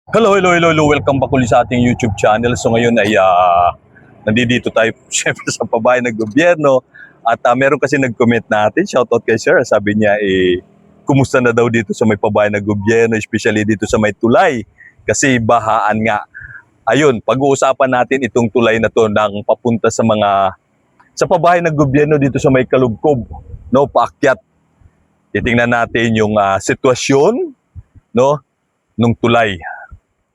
Hello, hello, hello, hello. Welcome back ulit sa ating YouTube channel. So ngayon ay nandito tayo syempre sa pabahay ng gobyerno. At meron kasi nag-comment natin, shoutout kay Sir. Sabi niya kumusta na daw dito sa may pabahay ng gobyerno, especially dito sa may tulay. Kasi bahaan nga. Ayun, pag-uusapan natin itong tulay na to ng papunta sa pabahay ng gobyerno dito sa may Kalugkob, no, paakyat. Titingnan natin yung sitwasyon, no, nung tulay.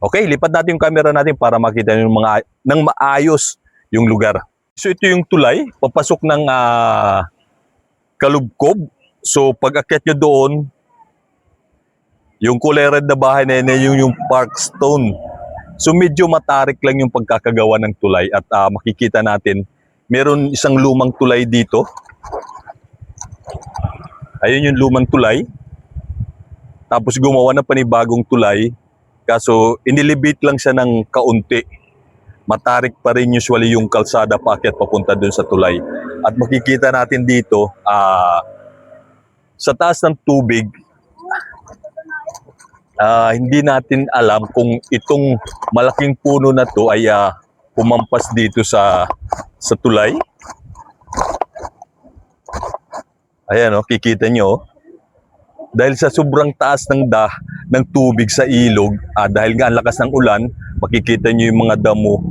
Okay, lipat natin yung camera natin para makita yung ng maayos yung lugar. So ito yung tulay, papasok ng Kalugkob. So pag akyat nyo doon, yung kulay red na bahay na yun yung Parkstone. So medyo matarik lang yung pagkakagawa ng tulay at makikita natin, meron isang lumang tulay dito. Ayun yung lumang tulay. Tapos gumawa na panibagong tulay. Kaso inilibit lang siya ng kaunti. Matarik pa rin usually yung kalsada paakyat papunta dun sa tulay. At makikita natin dito, sa taas ng tubig, hindi natin alam kung itong malaking puno na to ay pumampas dito sa tulay. Ayan o, kikita nyo. Dahil sa sobrang taas ng tubig sa ilog, dahil nga ang lakas ng ulan, makikita nyo yung mga damo,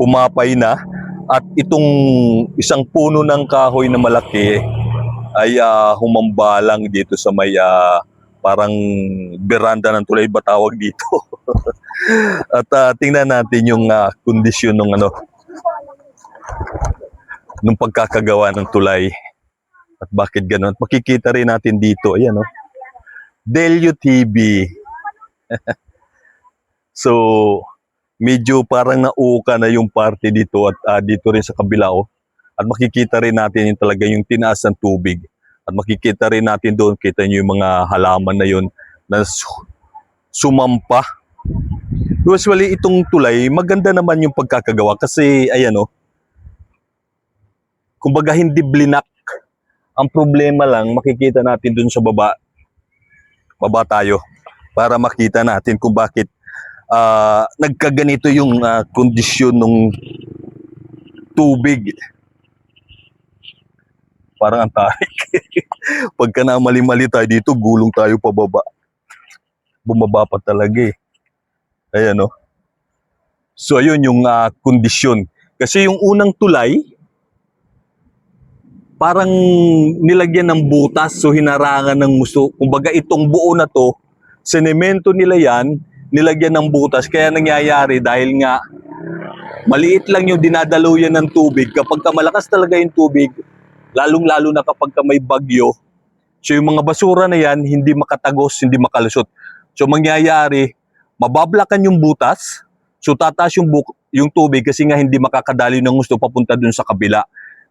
humapay na. At itong isang puno ng kahoy na malaki ay humambalang dito sa may parang beranda ng tulay ba tawag dito. At tingnan natin yung kondisyon nung pagkakagawa ng tulay. At bakit gano'n? Makikita rin natin dito, ayan o. Delio TV. So, medyo parang nauuka na yung parte dito at dito rin sa kabila oh. At makikita rin natin yung talaga yung tinaas ng tubig. At makikita rin natin doon, kita nyo yung mga halaman na yun na sumampa. Usually itong tulay, maganda naman yung pagkakagawa kasi ayan oh. Kumbaga hindi blinak. Ang problema lang, makikita natin doon sa baba tayo para makita natin kung bakit nagkaganito yung kondisyon ng tubig. Parang ang tarik. Pagka na mali-mali tayo dito, gulong tayo pababa. Bumaba pa talaga eh. Ayan o. So ayun yung kondisyon. Kasi yung unang tulay, parang nilagyan ng butas, so hinarangan ng gusto. Kumbaga itong buo na to, senemento nila yan, nilagyan ng butas. Kaya nangyayari dahil nga maliit lang yung dinadaluyan ng tubig. Kapag malakas talaga yung tubig, lalong-lalo na kapag may bagyo, so yung mga basura na yan, hindi makatagos, hindi makalusot. So mangyayari, mabablakan yung butas, so tataas yung tubig kasi nga hindi makakadali ng gusto papunta dun sa kabila.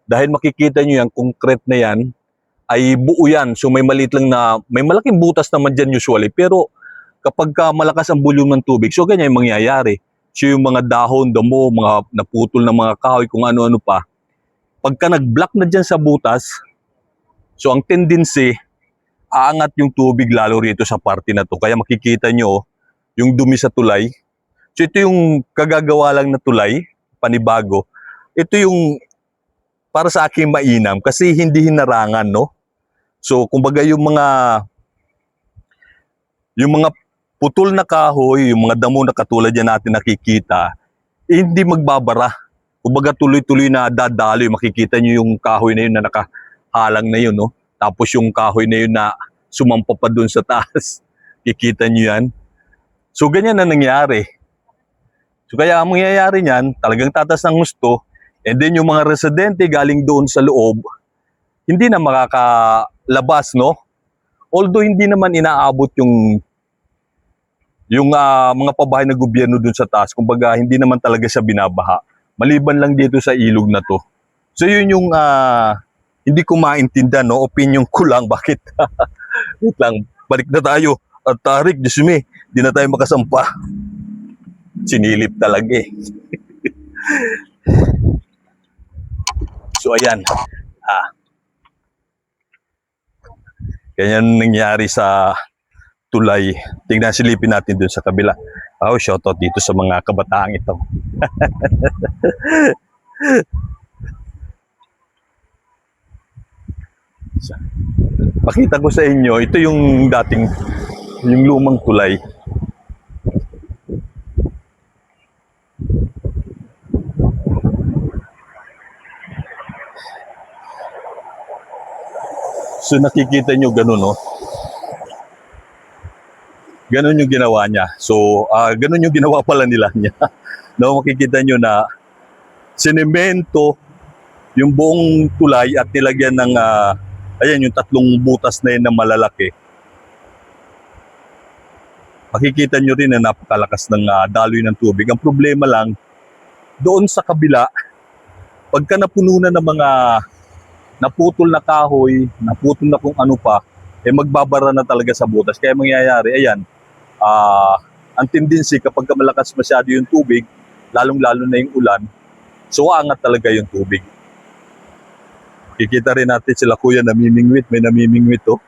Dahil makikita nyo yan, concrete na yan, ay buo yan. So may maliit lang may malaking butas naman dyan usually. Pero kapag malakas ang volume ng tubig, so ganyan yung mangyayari. So yung mga dahon, damo, mga naputol na mga kahoy, kung ano-ano pa. Pagka nag-block na dyan sa butas, so ang tendency, aangat yung tubig lalo rito sa parte na to. Kaya makikita nyo yung dumi sa tulay. So ito yung kagagawa lang na tulay, panibago. Ito yung para sa akin mainam kasi hindi hinarangan, no? So kumbaga yung mga putol na kahoy, yung mga damo na katulad yan natin nakikita, hindi magbabara. Kumbaga tuloy-tuloy na dadaloy, makikita nyo yung kahoy na yun na nakahalang na yun, no? Tapos yung kahoy na yun na sumampa pa dun sa taas. Kikita nyo yan. So ganyan na nangyari. So kaya ang mangyayari niyan, talagang tatas ng gusto. And then yung mga residente galing doon sa loob, hindi na makakalabas, no? Although hindi naman inaabot yung mga pabahay na gobyerno doon sa taas. Kumbaga hindi naman talaga siya binabaha. Maliban lang dito sa ilog na to. So yun yung hindi ko maintindihan, no? Opinion ko lang, bakit? Wait lang, balik na tayo. At tarik, Diyos me, di na tayo makasampa. Sinilip talaga eh. So ayan, ganyan nangyari sa tulay. Tingnan, silipin natin dun sa kabila. Oh, shoutout dito sa mga kabataang ito. Pakita ko sa inyo, ito yung dating, yung lumang tulay. So nakikita nyo ganun, no? Ganun yung ginawa niya. So, ganun yung ginawa pala nila niya. No, makikita nyo na sinemento yung buong tulay at nilagyan ng, ayan, yung tatlong butas na yun na malalaki. Makikita nyo rin na napakalakas ng daloy ng tubig. Ang problema lang, doon sa kabila, pagka napuno na ng mga naputol na kahoy, naputol na kung ano pa, eh magbabara na talaga sa butas. Kaya mangyayari, ayan, ang tendency kapag malakas masyado yung tubig, lalong-lalo na yung ulan, so aangat talaga yung tubig. Kikita rin natin sila kuya namimingwit, may namimingwit to.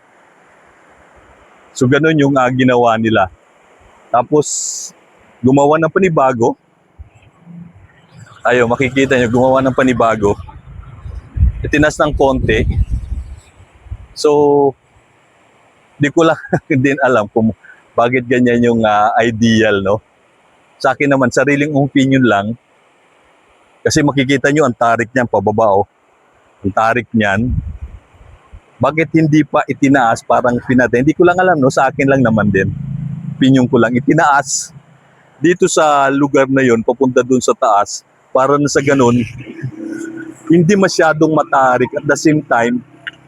So ganun yung ginawa nila. Tapos gumawa ng panibago. Ayo, makikita nyo, gumawa ng panibago. Itinas ng konti. So, di ko lang din alam kung bakit ganyan yung ideal, no? Sa akin naman, sariling opinion lang. Kasi makikita nyo, ang tarik niyan, pababa, oh. Ang tarik niyan. Bakit hindi pa itinaas, parang pinatay? Hindi ko lang alam, no? Sa akin lang naman din. Opinion ko lang, itinaas dito sa lugar na yon, papunta dun sa taas, para na sa ganun, hindi masyadong matarik. At the same time,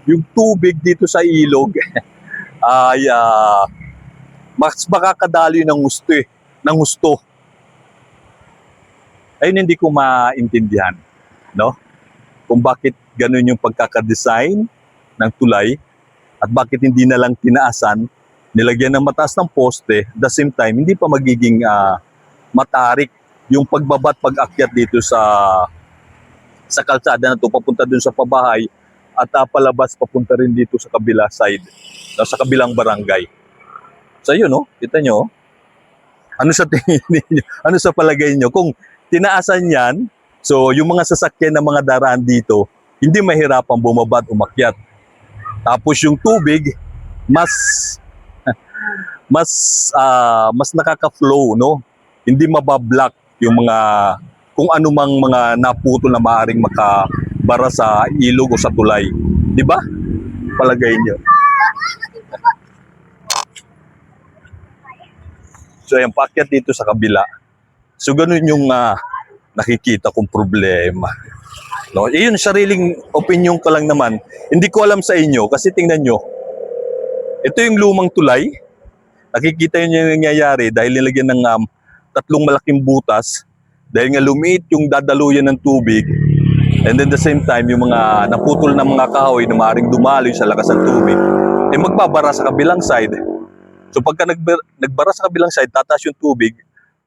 yung tubig dito sa ilog, ay mas makakadaloy ng gusto ng gusto. Ayun hindi ko maintindihan, no? Kung bakit ganun yung pagkakadesign ng tulay at bakit hindi na lang tinaasan, nilagyan ng mataas ng poste, the same time hindi pa magiging matarik yung pagbabat pag-akyat dito sa kalsada na to papunta dun sa pabahay at palabas papunta rin dito sa kabila side, no, sa kabilang barangay. So yun, no? Kita nyo, ano sa tingin niyo? Ano sa palagay nyo? Kung tinaasan yan, so yung mga sasakyan na mga daraan dito, hindi mahirapang bumaba at umakyat. Tapos yung tubig, mas nakaka-flow, no? Hindi mabablock yung mga, kung anumang mga naputol na maaaring makabara sa ilog o sa tulay. Di ba? Palagay nyo. So ayan, paakyat dito sa kabila. So ganun yung nakikita kong problema. No, yun, sariling opinion ko lang naman. Hindi ko alam sa inyo kasi tingnan nyo. Ito yung lumang tulay. Nakikita nyo yung nangyayari dahil nilagyan ng tatlong malaking butas. Dahil nga lumiit yung dadaluyan ng tubig. And then the same time, yung mga naputol na mga kahoy na maaaring dumaloy sa lakas ng tubig, eh magbabara sa kabilang side. So pagka nagbara sa kabilang side, tataas yung tubig,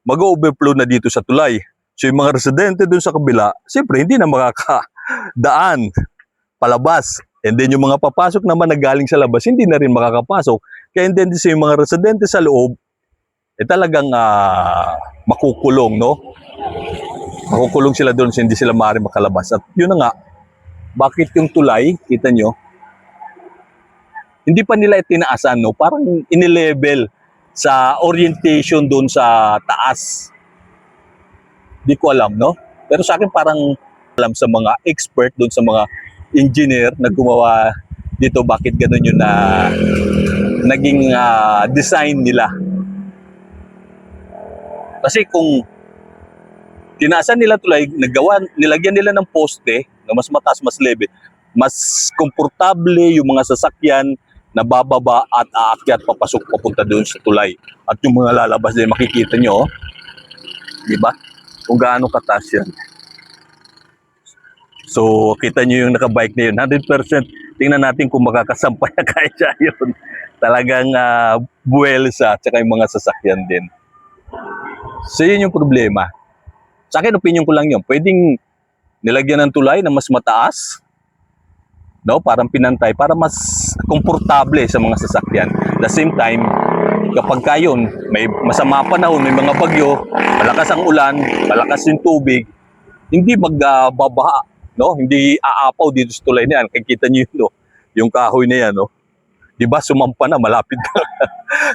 mag-overflow na dito sa tulay. So yung mga residente dun sa kabila, siyempre hindi na makakadaan palabas. And then yung mga papasok naman na galing sa labas, hindi na rin makakapasok. Kaya then yung mga residente sa loob, eh talagang makukulong, no? Makukulong sila doon, so hindi sila maaaring makalabas. At yun na nga, bakit yung tulay, kita nyo, hindi pa nila itinaasan, no? Parang inilevel sa orientation doon sa taas. Di ko alam, no? Pero sa akin parang alam sa mga expert doon, sa mga engineer na gumawa dito, bakit ganun yun na naging design nila. Kasi kung tinaasan nila tulay, nilagyan nila ng poste na mas mataas, mas level, mas komportable yung mga sasakyan na bababa at aakyat papasok papunta doon sa tulay. At yung mga lalabas din, makikita nyo, di ba? Kung gaano kataas yan. So, kita nyo yung nakabike na yun. 100%, tingnan natin kung makakasampay na kaya siya yun. Talagang buwelsa, tsaka yung mga sasakyan din. So, yun yung problema. Sa akin, opinion ko lang yun. Pwedeng nilagyan ng tulay na mas mataas, no? Parang pinantay, para mas komportable sa mga sasakyan. At the same time, kapag kayon, may masama panahon, may mga bagyo, malakas ang ulan, malakas yung tubig, hindi magbabaha, no? Hindi aapaw dito sa tulay na yan. Kikita niyo yun, no? Yung kahoy na yan, no? Di ba, sumampa na, malapit na.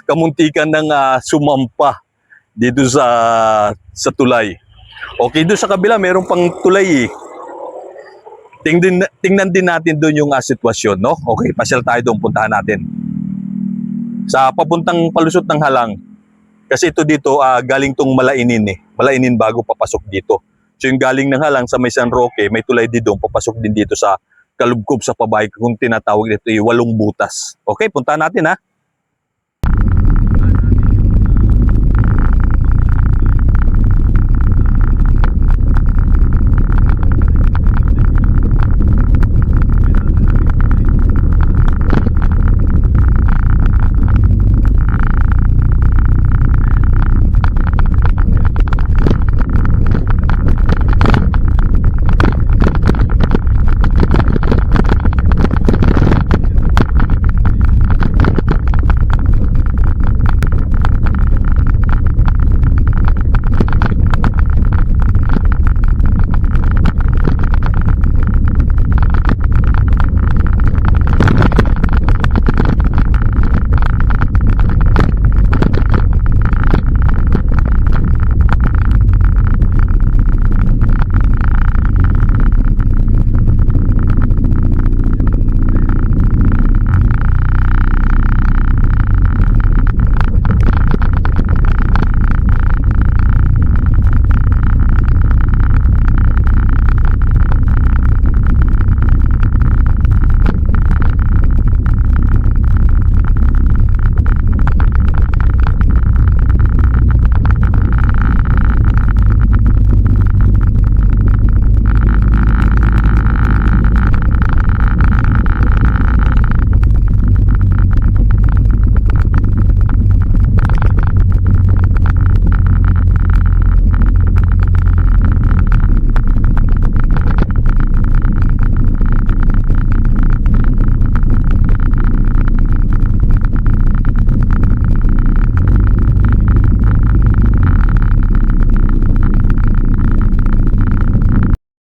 Kamuntikan ng sumampa dito sa tulay. Okay, doon sa kabila, meron pang tulay eh. Tingnan din natin doon yung sitwasyon, no? Okay, pasyal tayo doon, puntahan natin. Sa papuntang palusot ng Halang, kasi ito dito, galing tong Malainin eh. Malainin bago papasok dito. So yung galing ng Halang sa may San Roque, may tulay din doon, papasok din dito sa Kalubkob sa Pabay, kung tinatawag dito yung 8 butas. Okay, puntahan natin ha.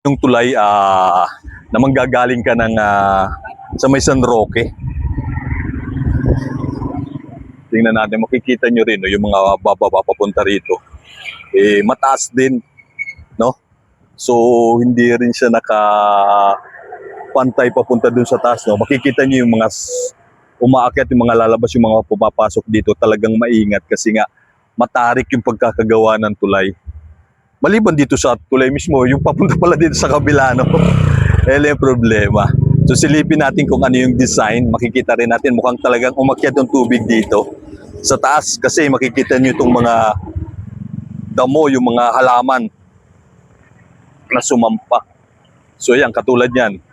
Yung tulay na manggagaling ka ng sa may San Roque. Tingnan natin, makikita nyo rin no, yung mga bababa papunta rito. Mataas din, no? So hindi rin siya nakapantay papunta dun sa taas, no? Makikita nyo yung mga umaakyat, yung mga lalabas, yung mga pumapasok dito, talagang maingat kasi nga matarik yung pagkakagawa ng tulay. Maliban dito sa tulay mismo, yung papunta pala dito sa kabila, no? Yung problema. So silipin natin kung ano yung design. Makikita rin natin mukhang talagang umakyat yung tubig dito sa taas kasi makikita nyo itong mga damo, yung mga halaman na sumampa. So yan, katulad yan.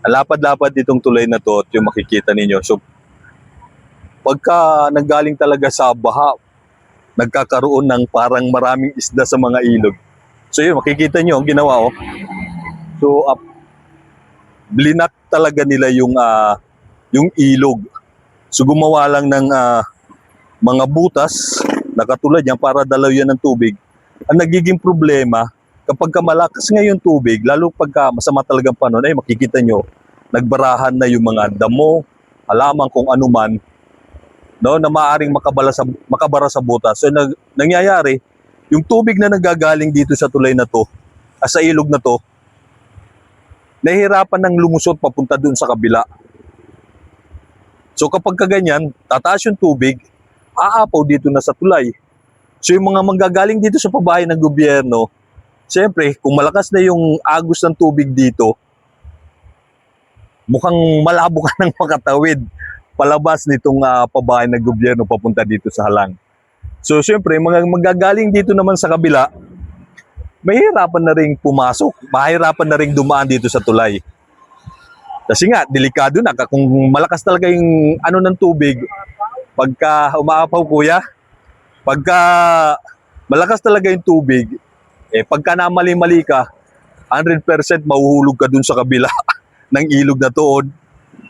Ang lapad-lapad ditong tulay na to at yung makikita ninyo. So pagka nanggaling talaga sa baha, nagkakaroon ng parang maraming isda sa mga ilog. So yun, makikita nyo ang ginawa, oh. So, blinat talaga nila yung ilog. So gumawa lang ng mga butas na katulad yan para dalaw yan ng tubig. Ang nagiging problema, kapag malakas nga yung tubig, lalo pagka masama talagang panahon, ay makikita nyo, nagbarahan na yung mga damo, halaman kung ano man, no, na maaaring makabara sa butas. So nangyayari, yung tubig na nagagaling dito sa tulay na to, sa ilog na to, nahihirapan ng lumusot papunta dun sa kabila. So kapag kaganyan, tataas yung tubig, aapaw dito na sa tulay. So yung mga manggagaling dito sa pabahay ng gobyerno, siyempre, kung malakas na yung agos ng tubig dito, mukhang malabo ka ng makatawid palabas nitong pabahay ng gobyerno papunta dito sa Halang. So siyempre, mga magagaling dito naman sa kabila, mahirapan na rin pumasok, mahirapan na rin dumaan dito sa tulay. Kasi nga, delikado na. Kung malakas talaga yung ano ng tubig, pagka umaapaw kuya, pagka malakas talaga yung tubig, pagka namali-mali ka, 100% mahuhulog ka dun sa kabila ng ilog na to o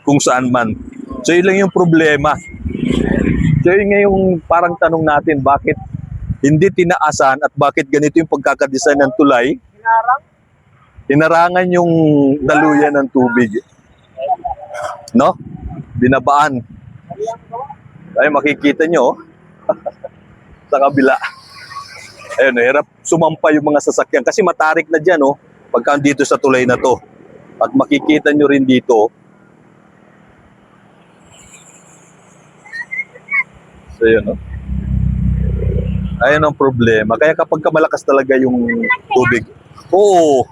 kung saan man. So yun lang yung problema. So yun nga yung parang tanong natin, bakit hindi tinaasan at bakit ganito yung pagkakadesign ng tulay? Hinarangan yung daluyan ng tubig. No? Binabaan. Ay, makikita nyo, sa kabila. Ayun, hirap sumampa yung mga sasakyan kasi matarik na dyan, oh, pagka dito sa tulay na to. At makikita nyo rin dito. So, yun, oh. Ayun ang problema. Kaya kapag malakas talaga yung tubig, oo.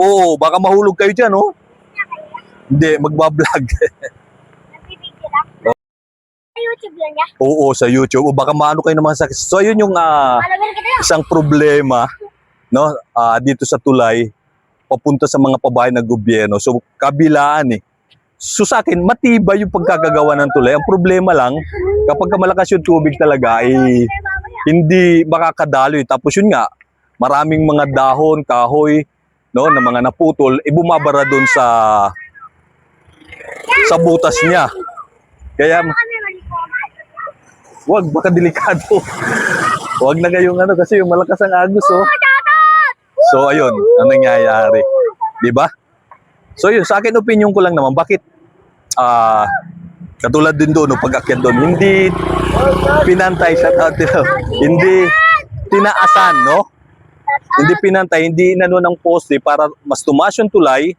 Oo, baka mahulog kayo dyan, oh. Hindi, magbablog. YouTube lang niya. Oo, sa YouTube. O baka maano kayo naman sa... So, yun yung isang problema, no, dito sa tulay, papunta sa mga pabahay ng gobyerno. So, kabilaan eh. So, sa akin, matibay yung pagkagagawa ng tulay. Ang problema lang, kapag malakas yung tubig talaga, ay hindi makakadaloy. Tapos yun nga, maraming mga dahon, kahoy, no, na mga naputol, bumabara doon sa butas niya. Kaya, wag, baka delikado. Wag na kayong ano, kasi yung malakas ang agos, oh. So, ayun, ang nangyayari. Di ba? So, yun, sa akin, opinion ko lang naman, bakit, katulad din doon, no, pag-akyat doon, hindi pinantay sa hindi tinaasan, no? Hindi pinantay, hindi inano ng poste para mas tumaas yung tulay.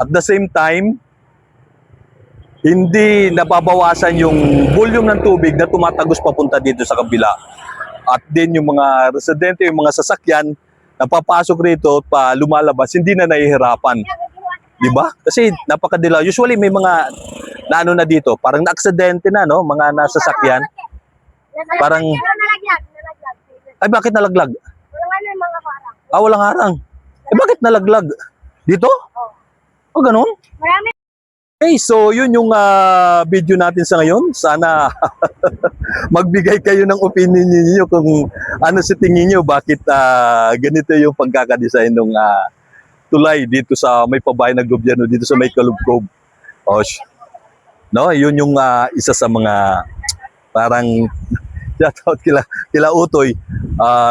At the same time, hindi nababawasan yung volume ng tubig na tumatagos papunta dito sa kabila. At din yung mga residente, yung mga sasakyan na papasok rito pa lumalabas, hindi na nahihirapan. Di ba? Kasi napakadila. Usually may mga naano na dito, parang na-aksidente na, no? Mga nasasakyan. Parang, ay bakit nalaglag? Walang mga parang. Walang harang. Bakit nalaglag? Dito? O ganun? Marami. Okay, so yun yung video natin sa ngayon. Sana magbigay kayo ng opinion niyo kung ano sa tingin niyo, bakit ganito yung pagkakadesign ng tulay dito sa may pabahay ng gobyerno, dito sa may Kalubkob. No, yun yung isa sa mga parang shoutout kila Utoy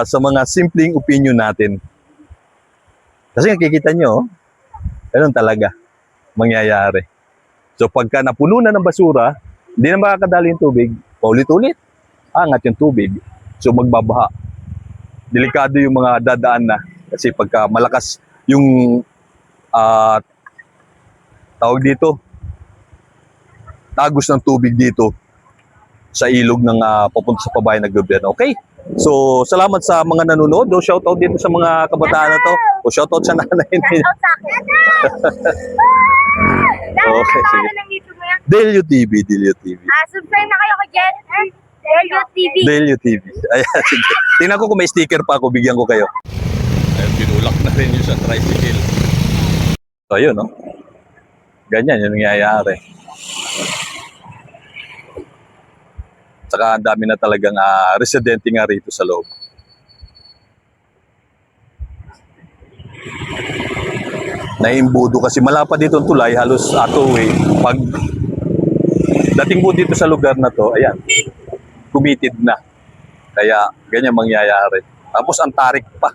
sa mga simpleng opinion natin. Kasi nakikita nyo, ganun talaga mangyayari. So pagka napuno na ng basura, hindi na makakadali yung tubig, paulit-ulit, angat yung tubig. So magbabaha. Delikado yung mga dadaan na. Kasi pagka malakas yung tawag dito, tagos ng tubig dito sa ilog ng papunta sa pabahay ng gobyerno. Okay? So salamat sa mga nanonood. O shoutout dito sa mga kabataan na to. O shoutout sa nanay niya. Shoutout sa akin. Okay, sige. Ng YouTube mo yan. Delio TV, Delio TV. Subscribe na kayo kay Jen. Delio TV. Delio TV. Ayan, sige. Tingnan ko kung may sticker pa ako, bigyan ko kayo. Ayun, binulak na rin yung sa tricycle. So, ayun, no? Ganyan yung nangyayari. Saka ang dami na talagang residente nga rito sa loob. Naimbudo kasi malapad dito ang tulay, halos two-way. Pag dating po dito sa lugar na to, ayan, committed na. Kaya ganyan mangyayari. Tapos ang tarik pa.